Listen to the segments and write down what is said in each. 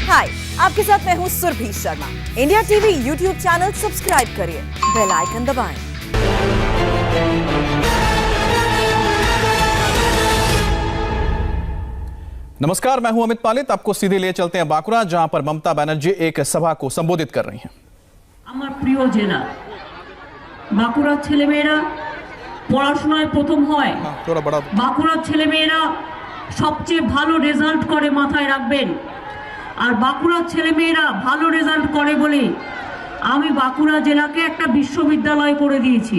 हाय, आपके साथ मैं हूँ Surabhi Sharma. India TV YouTube channel subscribe करिए, बेल आइकन दबाएं। नमस्कार, मैं हूं अमित पालित। आपको सीधे ले चलते हैं बांकुड़ा, जहां पर ममता बनर्जी एक सभा को संबोधित कर रही हैं। আমার প্রিয় জেলা বাঁকুড়ার ছেলেমেয়েরা পড়াশোনায় প্রথম হয়। थोड़ा बड़ा বাঁকুড়ার ছেলেমেয়েরা সবচেয়ে ভালো রেজাল্ট করে, মাথায় রাখবেন। আর বাঁকুড়ার ছেলেমেয়েরা ভালো রেজাল্ট করে বলে আমি বাঁকুড়া জেলাকে একটা বিশ্ববিদ্যালয় করে দিয়েছি।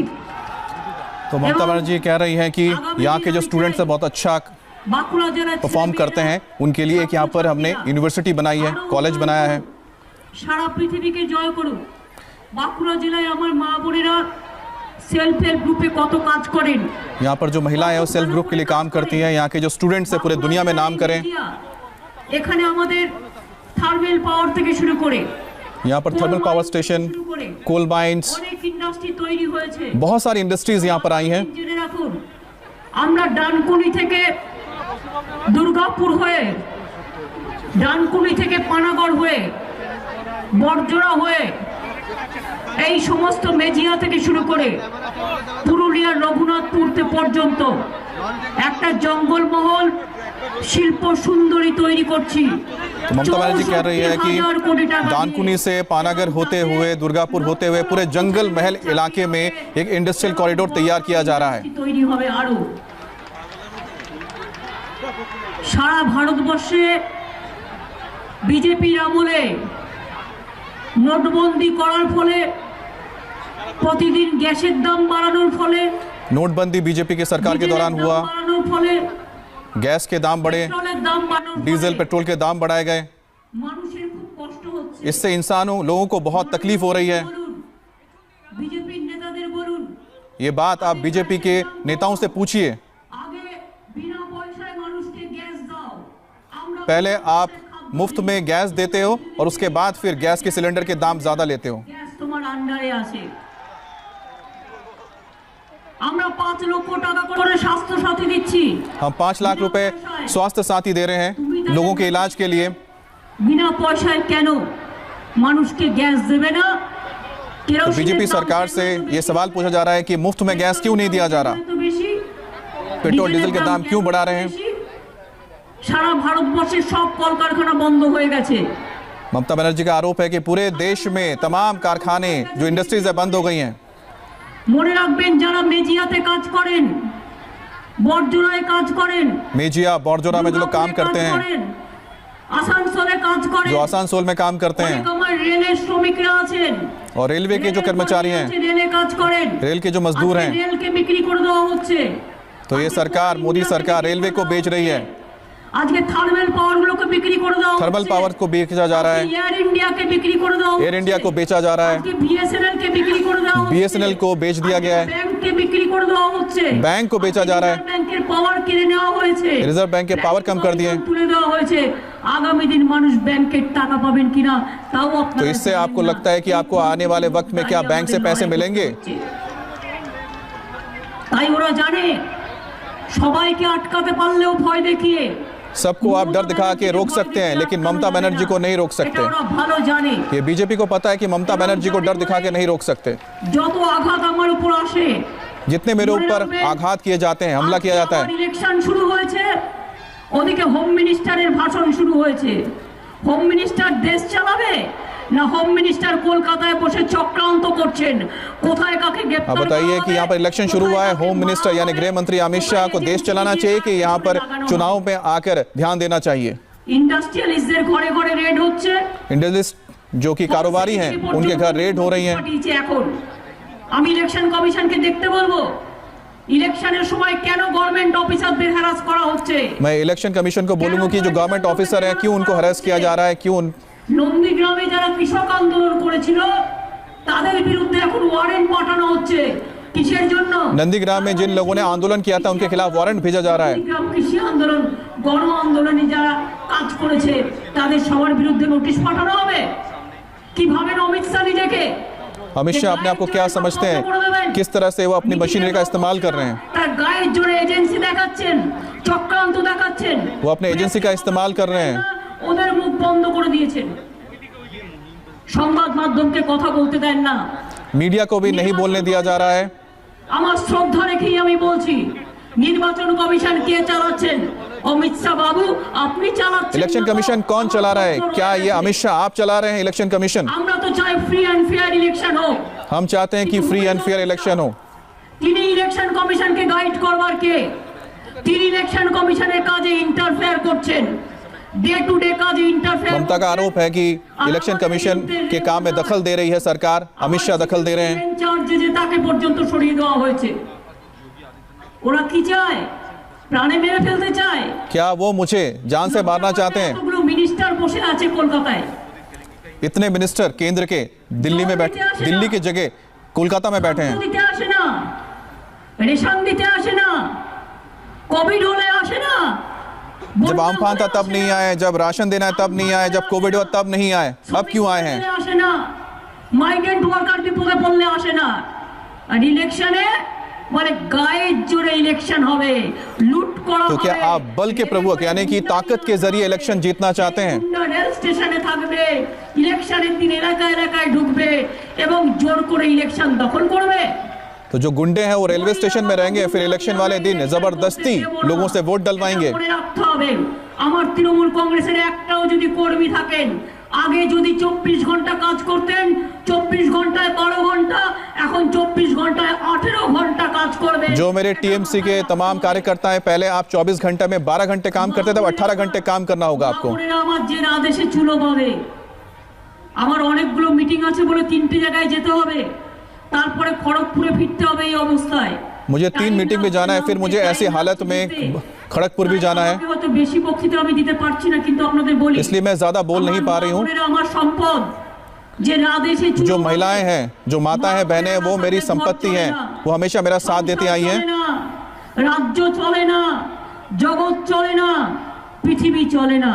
तो ममता बनर्जी कह रही हैं कि यहाँ के जो स्टूडेंट्स हैं बहुत अच्छा परफॉर्म करते हैं, उनके लिए एक यहाँ पर हमने यूनिवर्सिटी बनाई है, कॉलेज बनाया है। সারা পৃথিবীকে জয় করুন। বাঁকুড়া জেলায় আমার মা বোনেরা সেলফ হেল্প গ্রুপে কত কাজ করেন। यहाँ पर जो महिलाएं हैं वो सेल्फ ग्रुप के लिए काम करती हैं। यहाँ के जो स्टूडेंट्स हैं पूरे दुनिया में नाम करें। এখানে আমাদের থার্মাল পাওয়ার থেকে শুরু করে यहाँ पर thermal power station, coal mines, অনেক ইন্ডাস্ট্রি তৈরি হয়েছে। बहुत सारी इंडस्ट्रीज यहाँ पर आई हैं। জেনে রাখুন, আমরা ডানকুনি থেকে দুর্গাপুর হয়ে, ডানকুনি থেকে পানাগড় হয়ে, বড়জোড়া হয়ে, এই সমস্ত মেজিয়া থেকে শুরু করে পুরুলিয়ার রঘুনাথপুর পর্যন্ত একটা জঙ্গলমহল শিল্প সুন্দরী তৈরি করছি। तो ममता बनर्जी कह रही है कि डानकुनी से पानागढ़ होते हुए, दुर्गापुर होते हुए पूरे जंगल महल इलाके में एक इंडस्ट्रियल कॉरिडोर तैयार किया जा रहा है। তৈরি হবে আরো। সারা ভারতবর্ষে বিজেপির আমলে নোটবন্দি করার ফলে, প্রতিদিন গ্যাসের দাম বাড়ানোর ফলে, नोटबंदी बीजेपी के सरकार के दौरान हुआ, বাড়ানোর ফলে गैस के दाम बढ़े, পেট্রোলের দাম বাড়ানোর ফলে डीजल पेट्रोल के दाम बढ़ाए गए। মানুষের খুব কষ্ট হচ্ছে। इससे लोगों को बहुत तकलीफ हो रही है। বিজেপির নেতাদের বলুন, ये बात आप बीजेपी के नेताओं से पूछिए। আগে বিনা পয়সায় মানুষকে গ্যাস দাও। আমরা पहले आप मुफ्त में गैस देते हो और उसके बाद फिर गैस के सिलेंडर के दाम ज्यादा लेते हो। গ্যাস তোমার আন্ডারে আছে। আমরা 5 লক্ষ টাকা করে স্বাস্থ্য সাথী দিচ্ছি। हम 5 लाख रुपए स्वास्थ्य साथी दे रहे हैं लोगों के इलाज के लिए। বিনা পয়সায় কেন মানুষকে গ্যাস দেবে না? तो बीजेपी सरकार से ये सवाल पूछा जा रहा है कि मुफ्त में गैस क्यों नहीं दिया जा रहा, पेट्रोल डीजल के दाम क्यों बढ़ा रहे हैं। সারা ভারতবর্ষের সব কলকারখানা বন্ধ হয়ে গেছে। ममता बनर्जी का आरोप है कि पूरे देश में तमाम कारखाने जो इंडस्ट्रीज है बंद हो गई हैं। মনে রাখবেন, যারা মেজিয়াতে কাজ করেন, বড়জোড়ায় কাজ করেন, मेजिया बौरजोरा में जो लोग काम करते हैं, আসানসোলে কাজ করেন, जो आसानसोल में काम करते हैं, অনেক আমার রেলের শ্রমিকরা আছেন और रेलवे के जो कर्मचारी हैं, রেলে কাজ করেন, रेल के जो मजदूर हैं, আজকে রেলকে বিক্রি করে দেওয়া হচ্ছে। तो ये सरकार, मोदी सरकार रेलवे को बेच रही है, আজকে থার্মাল পাওয়ারগুলোকে বিক্রি করে দেওয়া হচ্ছে। थर्मल पावर को बेचा जा रहा है, এয়ার ইন্ডিয়াকে বিক্রি করে দেওয়া হচ্ছে। एयर इंडिया को बेचा जा रहा है, আজকে বিএসএনএল কে বিক্রি করে দেওয়া হচ্ছে। BSNL को बेच दिया गया है, ব্যাংককে বিক্রি করে দেওয়া হচ্ছে। बैंक को बेचा जा रहा है, ব্যাংকের পাওয়ার কিনে নেওয়া হয়েছে, रिजर्व बैंक के पावर कम कर दिए। তুলে দেওয়া হয়েছে। আগামী দিন মানুষ ব্যাংকের টাকা পাবেন কিনা তাও तो আপনারা इससे आपको लगता है कि आपको आने वाले वक्त में क्या बैंक से पैसे मिलेंगे। তাই ওরা জানে সবাইকে আটকাতে পারলেও ভয় দেখিয়ে सबको आप डर दिखा के रोक सकते हैं, लेकिन ममता बनर्जी को नहीं रोक এটা सकते। ওরা ভালো জানে। ये बीजेपी को पता है कि ममता बनर्जी को डर दिखा के नहीं रोक सकते। যত আঘাত আমার উপর আসে, जितने मेरे ऊपर आघात किए जाते हैं, हमला किया जाता है, ইলেকশন শুরু হয়েছে, ওদিকে হোম মিনিস্টারের ভাষণ শুরু হয়েছে। হোম মিনিস্টার দেশ চালাবে না হোম মিনিস্টার কলকাতায় বসে চক্রান্ত করছেন, কোথায় কাকে গ্রেফতার। अब बताइए कि यहाँ पर इलेक्शन शुरू हुआ है, होम मिनिस्टर यानी गृह मंत्री अमित शाह को देश चलाना चाहिए कि यहाँ पर चुनाव में आकर ध्यान देना चाहिए। ইন্ডাস্ট্রিয়ালিস্টদের ঘরে ঘরে রেড হচ্ছে। इंडस्ट्रियलिस्ट जो कि कारोबारी हैं उनके घर रेड हो रही हैं। পাঠিয়েছে এখন। আমি ইলেকশন কমিশনকে দেখতে বলবো ইলেকশনের সময় কেন গভর্নমেন্ট অফিসারদের হ্যারাস করা হচ্ছে। मैं इलेक्शन कमीशन को बोलूंगा कि जो गवर्नमेंट ऑफिसर हैं क्यों उनको हरास किया जा रहा है, क्यों নন্দীগ্রামে যারা কৃষক আন্দোলন করেছিল তাদের বিরুদ্ধে এখন ওয়ারেন্ট পাঠানো হচ্ছে। কিসের জন্য? नंदीग्राम में जिन लोगों ने आंदोलन किया था उनके खिलाफ वारंट भेजा जा रहा है। নন্দীগ্রাম কৃষি আন্দোলন, গণ আন্দোলনে যারা কাজ করেছে তাদের সবার বিরুদ্ধে নোটিশ পাঠানো হবে। কিভাবে অমিত শাহ নিজেকে, अमित शाह अपने आप को क्या समझते हैं, किस तरह से वो अपनी मशीनरी का इस्तेमाल कर रहे हैं। তার গায়ের জোরে এজেন্সি দেখাচ্ছেন, চক্রান্ত দেখাচ্ছেন। वो अपने एजेंसी का इस्तेमाल कर रहे हैं। ওদের মুখ বন্ধ করে দিয়েছেন, সংবাদ মাধ্যমকে কথা বলতে দেন না, मीडिया को भी नहीं बोलने दिया जा रहा है। আমার শ্রদ্ধা রেখেই আমি বলছি, নির্বাচন কমিশন কে চালাচ্ছেন? অমিত শাহ বাবু আপনি চালাচ্ছেন। इलेक्शन कमीशन कौन चला रहा है? क्या ये अमित शाह आप चला रहे हैं इलेक्शन कमीशन? আমরা তো চাই ফ্রি এন্ড ফেয়ার ইলেকশন হোক। हम चाहते हैं कि फ्री एंड फेयर इलेक्शन हो। তিনি ইলেকশন কমিশনকে গাইড করবার কে? তিনি ইলেকशन কমিশনের কাজে ইন্টারফেয়ার করছেন, डे टू डे কাজে ইন্টারফেয়ার। ममता का आरोप है कि इलेक्शन कमीशन के काम में दखल दे रही है सरकार, अमित शाह दखल दे रहे हैं। চার্জে যে তাকে পর্যন্ত সরিয়ে দেওয়া হয়েছে, ওরা কি চায়? প্রাণে মেরে ফেলতে চায়। क्या वो मुझे जान से मारना चाहते हैं? এতগুলো মিনিস্টার বসে আছে কলকাতায়, इतने मिनिस्टर केंद्र के दिल्ली में बैठे, दिल्ली की जगह कोलकाता में बैठे हैं। দিতে আসে না, রেশন দিতে আসে না, কোভিড হলে আসে না। जब आमफान था तब नहीं आए, जब राशन देना है तब नहीं आए, जब कोविड हुआ तब नहीं आए, अब क्यों आए हैं? আসে না, মাইগ্রেন্ট ওয়ার্কার বিপদে পড়লে আসে না। আর ইলেকশনে মানে গায়ের জোরে ইলেকশন হবে, লুট করা तो হবে। क्या आप बल के प्रभुक यानी कि ताकत के जरिए इलेक्शन जीतना चाहते हैं? রেল স্টেশনে থাকবে, ইলেকশনের দিন এলাকায় এলাকায় ঢুকবে এবং জোর করে ইলেকশন দখল করবে। तो जो गुंडे हैं वो रेलवे स्टेशन में रहेंगे, फिर इलेक्शन वाले दिन जबरदस्ती लोगों से वोट डलवाएंगे। মনে রাখতে হবে, আমার তৃণমূল কংগ্রেসের একটাও যদি কর্মী থাকেন, আগে যদি 24 ঘন্টা কাজ করতেন, 24 ঘন্টায় 12 ঘন্টা, এখন 24 ঘন্টায় 18 ঘন্টা কাজ করবে। जो मेरे टीएमसी के तमाम कार्यकर्ता हैं, पहले आप 24 घंटे में 12 घंटे काम करते थे, अब 18 घंटे काम करना होगा आपको। আমার যে আদেশে চুলো বাঁধে, আমার অনেকগুলো মিটিং আছে বলে 3টে জায়গায় যেতে হবে, তারপরে খড়গপুরে ফিরতে হবে। এই অবস্থায় मुझे 3 मीटिंग में जाना है, फिर मुझे ऐसी हालत में खड़गपुर भी जाना है, হয়তো বেশি বক্তৃতা আমি দিতে পারছি না, কিন্তু আপনাদের বলি, इसलिए मैं ज्यादा बोल नहीं पा रही हूँ। আমার সম্পদ যে আদেশে जो महिलाएं हैं, जो माता हैं, बहनें हैं, वो मेरी संपत्ति हैं, वो हमेशा मेरा साथ देती आई हैं। রাজ্য চলে না, জগৎ চলে না, পৃথিবী চলে না।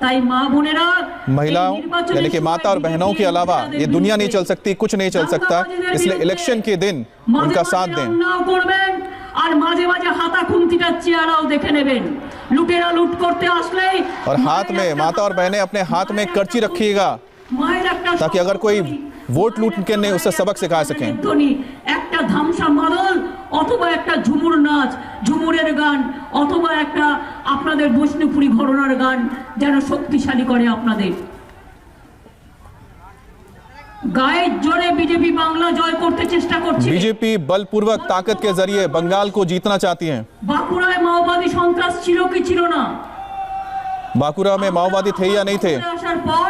তাই মা বোনেরা, महिलाओं यानी कि माता और बहनों के अलावा ये दुनिया नहीं चल सकती, कुछ नहीं चल सकता, इसलिए इलेक्शन के दिन उनका साथ दें। করবেন আর মাঝে মাঝে হাতা খুন্তিটা চেহারাও দেখে নেবেন। লুটেরা লুট করতে আসলে और हाथ में माता और बहनें अपने हाथ में कर्ची रखिएगा, মায়ের একটা ताकि अगर कोई वोट लूट के नहीं उससे सबक सिखा सकें। একটা ধামসা মাদল অথবা একটা ঝুমুর নাচ, ঝুমুরের গান অথবা একটা আপনাদের বৈষ্ণবপুরি ঘরানার গান যেন শক্তিশালী করে আপনাদের। গায়ের জোরে বিজেপি বাংলা জয় করতে চেষ্টা করছে। बीजेपी बलपूर्वक ताकत के जरिए बंगाल को जीतना चाहती है। বাঁকুড়ায় মাওবাদী সন্ত্রাস ছিল কি ছিল না? बांकुरा में माओवादी थे या नहीं थे? আসার পর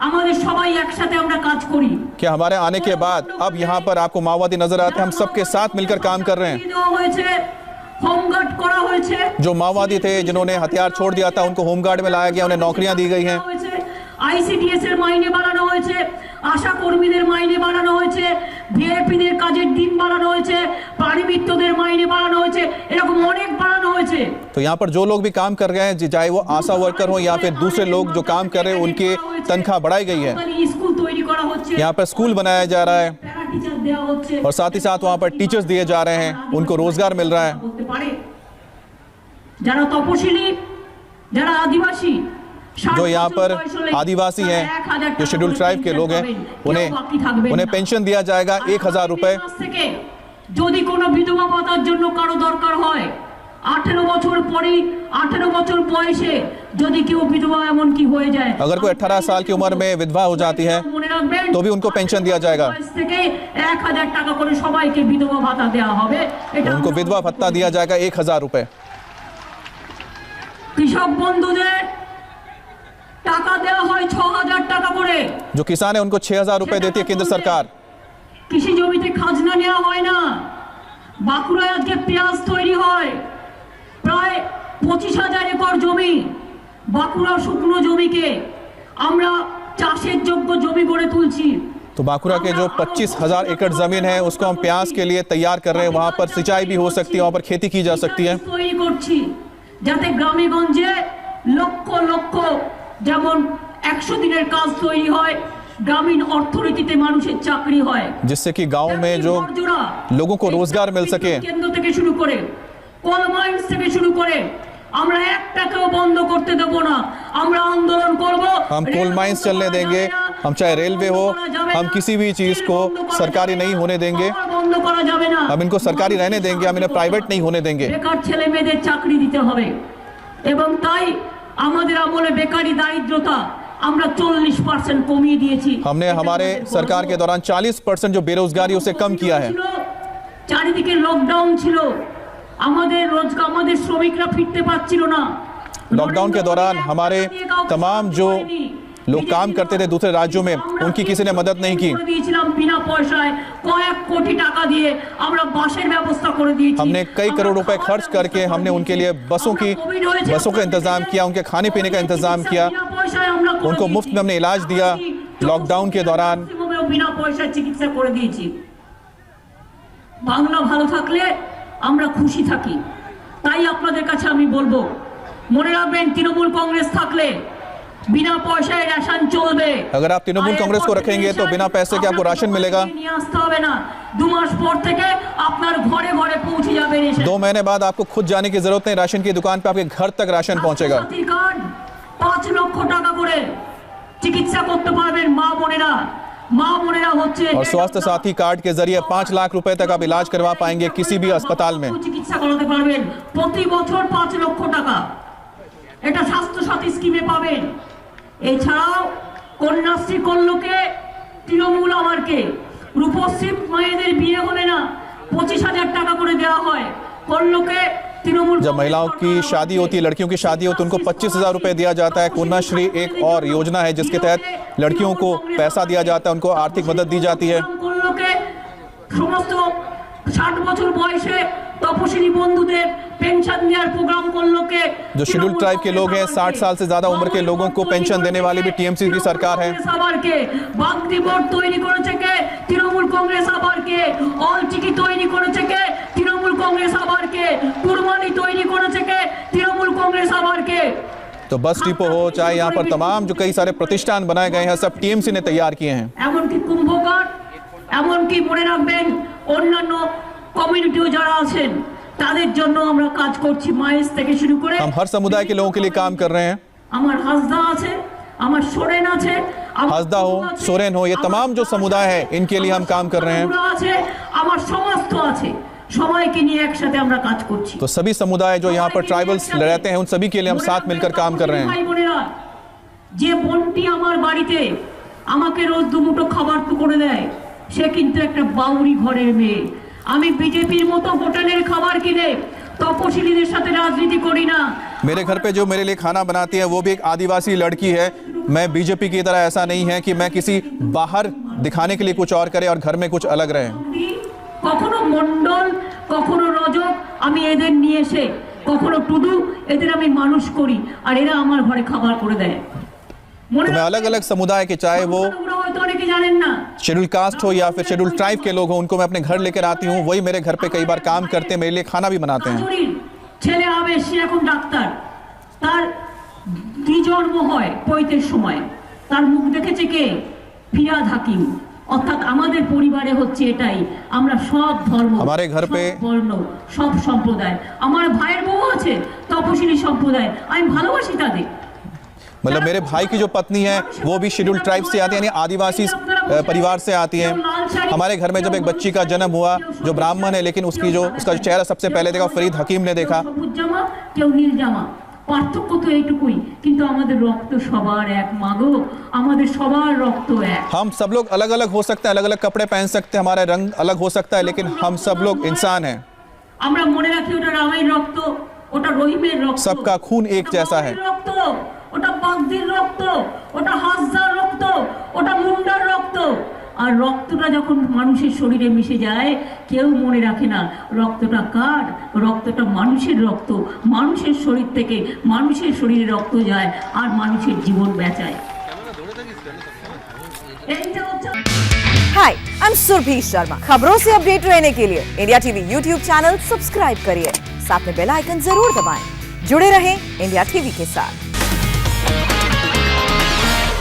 আমাদের সবাই একসাথে আমরা কাজ করি। क्या हमारे आने के बाद अब यहाँ पर आपको माओवादी नजर आते हैं? हम सबके साथ मिलकर काम कर रहे हैं। হোমগার্ড করা হয়েছে, जो माओवादी थे, जिन्होंने हथियार छोड़ दिया था, उनको होमगार्ड में लाया गया, उन्हें नौकरियां दी गई हैं। আইসিডিএস এর মাইনে বাড়ানো হয়েছে, আশা কর্মীদের মাইনে বাড়ানো হয়েছে, ভিআইপিদের কাজের দিন বাড়ানো হয়েছে, পারিমিত্রদের মাইনে বাড়ানো হয়েছে, এরকম অনেক বাড়ানো হয়েছে। तो यहाँ पर जो लोग भी काम कर रहे हैं, चाहे वो आशा वर्कर हो या फिर दूसरे लोग जो काम कर रहे हैं, उनकी तनख्वाह बढ़ाई गई है। স্কুল তৈরি করা হচ্ছে, यहाँ पर स्कूल बनाया जा रहा है প্যারা টিচার দেওয়া হচ্ছে, और साथ ही साथ वहाँ पर टीचर्स दिए जा रहे हैं, उनको रोजगार मिल रहा है। বলতে পারে যারা তপশিলি, যারা আদিবাসী, जो यहाँ पर आदिवासी हैं, जो शेड्यूल ट्राइब के लोग हैं, उन्हें पेंशन दिया जाएगा 1000 रुपए। যদি কোনো বিধবা ভাতার জন্য কারো দরকার হয়, 18 বছর পরে, 18 বছর বয়সে যদি কেউ বিধবা এমন কি হয়ে যায়, अगर कोई 18 साल की उम्र में विधवा हो जाती है মনে রাখবেন तो भी उनको पेंशन दिया जाएगा, থেকে 1000 টাকা করে সবাইকে বিধবা ভাতা দেওয়া হবে। এটা उनको विधवा भत्ता दिया जाएगा 1000 रुपए। কৃষক বন্ধুদের টাকা দেওয়া হয় 6000 টাকা করে। जो किसान है उनको 6000 रुपए देती है केंद्र सरकार। কৃষি জমিতে খাজনা নেওয়া হয় না। বাঁকুড়ায় আজকে পেঁয়াজ তৈরি হয়, প্রায় 25000 একর জমি। বাঁকুড়া শুকনো জমিকে আমরা চাষের যোগ্য জমি গড়ে তুলছি। तो बांकुरा के जो 25,000 एकड़ जमीन है उसको हम प्याज के लिए तैयार कर रहे हैं, वहां पर सिंचाई भी हो सकती है, वहां पर खेती की जा सकती है। তৈরি করছি যাতে গ্রামে গঞ্জে লক্ষ লক্ষ যেমন 100 দিনের কাজ তৈরি হয়, গ্রামীণ অর্থনীতিতে মানুষের চাকরি হয়, जिससे कि गांव में जो लोगों को रोजगार मिल सके। কেন্দ্র থেকে শুরু করে, কোল মাইন্স থেকে শুরু করে, আমরা একটাকেও বন্ধ করতে দেব না। আমরা আন্দোলন করব। हम कोल माइंस चलने देंगे, हम चाहे रेलवे हो, हम किसी भी चीज को सरकारी नहीं होने देंगे, বন্ধ করা যাবে না। हम इनको सरकारी रहने देंगे, हम इन्हें प्राइवेट नहीं होने देंगे। বেকার ছেলে মেয়েদের চাকরি দিতে হবে এবং তাই আমাদের আমলে বেকারি দারিদ্রতা আমরা 40% কমিয়ে দিয়েছি। हमने हमारे सरकार के दौरान 40% जो बेरोजगारी उसे कम किया है। চারিদিকে লকডাউন ছিল, আমাদের শ্রমিকরা ফিরতে পারছিল না। लॉकडाउन के दौरान हमारे तमाम जो लोग काम करते थे दूसरे राज्यों में, उनकी किसी ने मदद नहीं की। দিয়েছিলাম বিনা পয়সায় কয়েক কোটি টাকা দিয়ে আমরা বাসের ব্যবস্থা করে দিয়েছি। हमने कई करोड़ रुपए खर्च करके हमने उनके लिए बसों का इंतजाम किया, उनके खाने पीने का इंतजाम किया, उनको मुफ्त में हमने इलाज दिया। लॉकडाउन के दौरान বিনা পয়সায় চিকিৎসা করে দিয়েছি। বাংলা ভালো থাকলে আমরা খুশি থাকি। তাই আপনাদের কাছে আমি বলবো, মনে রাখবেন তৃণমূল কংগ্রেস থাকলে बिना पैसे राशन चलबे। अगर आप तृणमूल कांग्रेस को रखेंगे तो बिना पैसे के आपको राशन मिलेगा। 2 महीने बाद आपको खुद जाने की जरूरत नहीं, राशन की दुकान पे आपके घर तक राशन पहुंचेगा। 5 লক্ষ টাকা করে চিকিৎসা করতে পারবেন মা বোনেরা হচ্ছে। और स्वास्थ्य साथी कार्ड के जरिए 5 लाख रुपए तक आप इलाज करवा पाएंगे किसी भी अस्पताल में। চিকিৎসা করাতে পারবেন প্রতি বছর 5 লক্ষ টাকা এটা স্বাস্থ্য সাথী স্কিমে পাবেন। এছাড়াও কন্যাশ্রী কল্লোকে তৃণমূল আমারকে রূপশ্রী মায়েদের বিয়ে হলে না 25,000 টাকা করে দেওয়া হয়। কল্লোকে তৃণমূল जब महिलाओं की शादी होती है, लड़कियों की शादी होती है, उनको 25,000 रुपए दिया जाता है। कन्याश्री एक और योजना है जिसके तहत लड़कियों को पैसा दिया जाता है, उनको आर्थिक मदद दी जाती है। কল্লোকে সমস্ত 60 বছর বয়সে তপশিলি বন্ধুদের पेंशन देওয়ার প্রোগ্রাম কল্লোকে जो शेड्यूल ट्राइब के लोग हैं, 60 साल से ज्यादा उम्र के लोगों को पेंशन देने वाली भी टीएमसी की सरकार है। সবারকে বাগদি বোর্ড তৈরি করেছে কে? তৃণমূল কংগ্রেস আবারকে। অল টিকি তৈরি করেছে কে? তৃণমূল কংগ্রেস আবারকে। কুরবানি তৈরি করেছে কে? তৃণমূল কংগ্রেস আবারকে। तो बस डिपो हो, चाहे यहाँ पर तमाम जो कई सारे प्रतिष्ठान बनाए गए हैं, सब टीएमसी ने तैयार किए हैं। এমনকি কুম্ভকার, এমনকি মনে রাখবেন অন্যান্য কমিউনিটিও যারা আছেন তাদের জন্য আমরা কাজ করছি। মাইস থেকে শুরু করে हम हर समुदाय के लोगों के लिए काम कर रहे हैं। আমার হাসদা আছে, আমার সোরেন আছে, हासदा हो, सोरेन हो, ये तमाम जो समुदाय है इनके लिए हम काम कर रहे हैं। আছে, আমার সমস্ত আছে, সবাইকে নিয়ে একসাথে আমরা কাজ করছি। तो सभी समुदाय जो यहाँ पर ट्राइबल्स रहते हैं, उन सभी के लिए हम साथ मिलकर काम कर रहे हैं। ভাই বোনেরা, যে বোনটি আমার বাড়িতে আমাকে রোজ দুমুঠো খাবার তো করে দেয়, সে কিন্তু একটা বাউরি ঘরের মেয়ে। আমি বিজেপির মতো হোটেলের খাবার কিনে তপশিলীদের সাথে রাজনীতি করি না। मेरे घर पे जो मेरे लिए खाना बनाती है वो भी एक आदिवासी लड़की है। मैं बीजेपी की तरह ऐसा नहीं है कि मैं किसी बाहर दिखाने के लिए कुछ और करे और घर में कुछ अलग रहे। কখনো মন্ডল, কখনো রজক, আমি এদের নিয়ে এসে কখনো টুডু, এদের আমি মানুষ করি আর এরা আমার ঘরে খাবার করে দেয়। तो मैं अलग अलग समुदाय के, चाहे वो शेड्यूल कास्ट हो या फिर शेड्यूल ट्राइब के लोग हो, उनको मैं अपने घर लेकर आती हूँ। वही मेरे घर पे कई बार काम करते हैं, मेरे लिए खाना भी बनाते हैं। ছেলে হবে সে এখন ডাক্তার, তার দ্বিজন্ম হয় 35 সময়, তার মুখ দেখেছে কে? ফিরাদ হাকিম। অর্থাৎ আমাদের পরিবারে হচ্ছে এটাই, আমরা সব ধর্ম, हमारे घर पे বর্ণ, সব সম্প্রদায়। আমার ভাইয়ের বউ আছে তপশিলি সম্প্রদায়, আমি ভালোবাসি তাদের। मतलब मेरे भाई की जो पत्नी है वो भी शेड्यूल ट्राइब से आती है, यानी आदिवासी परिवार से आती है। हमारे घर में जब एक बच्ची का जन्म हुआ जो ब्राह्मण है, लेकिन उसका जो चेहरा सबसे पहले देखा फरीद हकीम ने देखा। কেউ নীল জামা, পার্থক্য তো এইটুকুই, কিন্তু আমাদের রক্ত সবার এক। মাগো, আমাদের সবার রক্ত এক। हम सब लोग अलग अलग हो सकते हैं, अलग अलग कपड़े पहन सकते हैं, हमारा रंग अलग हो सकता है, लेकिन हम सब लोग इंसान हैं। আমরা মনে রাখি ওটা রামের রক্ত, ওটা রহিমের রক্ত, सबका खून एक जैसा है। রক্ত, ওটা বাগদির রক্ত, ওটা হাসদার রক্ত, ওটা মুন্ডার রক্ত। আর রক্তটা যখন মানুষের শরীরে মিশে যায় কেউ মনে রাখে না রক্তটা কার। রক্তটা মানুষের রক্ত, মানুষের শরীর থেকে মানুষের শরীরে রক্ত যায় আর মানুষের জীবন বাঁচায়। हाय, आई एम सुरभि शर्मा। खबरों से अपडेट रहने के लिए India TV YouTube channel subscribe करिए, साथ में बेल आइकन जरूर दबाएं। जुड़े रहें इंडिया टीवी के साथ।